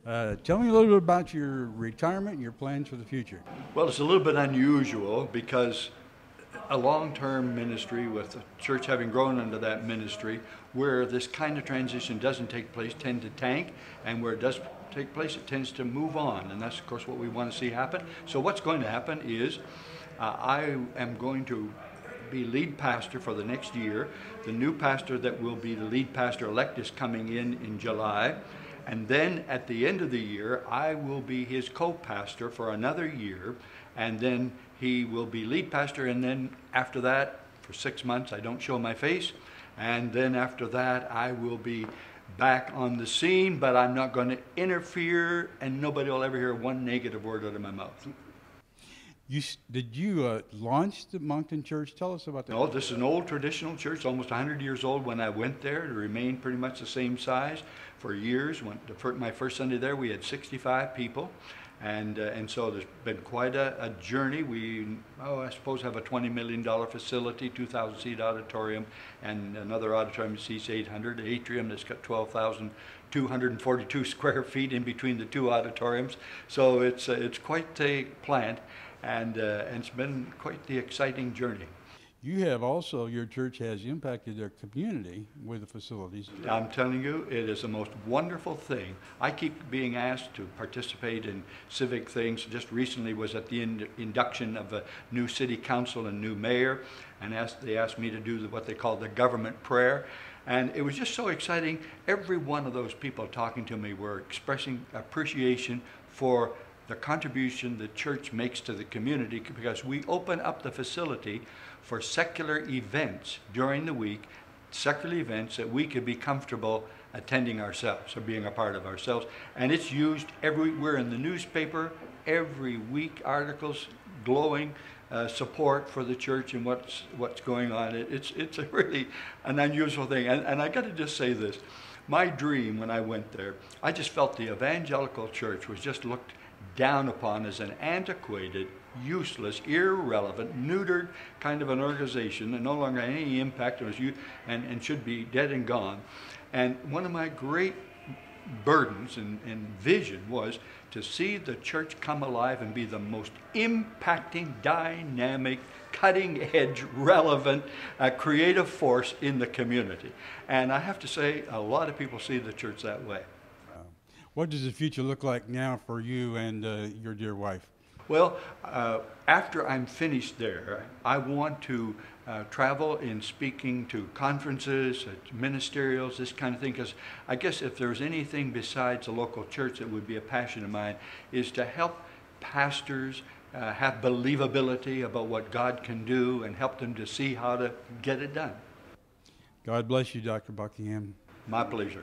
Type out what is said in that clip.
Tell me a little bit about your retirement and your plans for the future. Well, it's a little bit unusual because a long-term ministry with the church having grown under that ministry, where this kind of transition doesn't take place, tend to tank, and where it does take place, it tends to move on, and that's of course what we want to see happen. So what's going to happen is I am going to be lead pastor for the next year. The new pastor that will be the lead pastor elect is coming in July. And then at the end of the year, I will be his co-pastor for another year. And then he will be lead pastor. And then after that, for 6 months, I don't show my face. And then after that, I will be back on the scene, but I'm not going to interfere, and nobody will ever hear one negative word out of my mouth. Did you launch the Moncton Church? Tell us about that. No, this is an old traditional church, almost 100 years old when I went there. It remained pretty much the same size for years. My first Sunday there, we had 65 people. And so there's been quite a journey. I suppose, have a $20 million facility, 2,000-seat auditorium, and another auditorium that seats 800, an atrium that's got 12,242 square feet in between the two auditoriums. So it's quite a plant, and it's been quite the exciting journey. You have also, your church has impacted their community with the facilities. I'm telling you, it is the most wonderful thing. I keep being asked to participate in civic things. Just recently was at the induction of a new city council and new mayor, and they asked me to do what they call the government prayer. And it was just so exciting. Every one of those people talking to me were expressing appreciation for the contribution the church makes to the community, because we open up the facility for secular events during the week, secular events that we could be comfortable attending ourselves or being a part of ourselves. And it's used everywhere in the newspaper, every week, articles glowing support for the church and what's going on. It's a really an unusual thing. And I got to just say this. My dream when I went there, I just felt the evangelical church was just looked down upon as an antiquated, useless, irrelevant, neutered kind of an organization and no longer had any impact and should be dead and gone. And one of my great burdens and vision was to see the church come alive and be the most impacting, dynamic, cutting-edge, relevant, creative force in the community. And I have to say, a lot of people see the church that way. What does the future look like now for you and your dear wife? Well, after I'm finished there, I want to travel in speaking to conferences, ministerials, this kind of thing, because I guess if there's anything besides a local church that would be a passion of mine, is to help pastors have believability about what God can do and help them to see how to get it done. God bless you, Dr. Buckingham. My pleasure.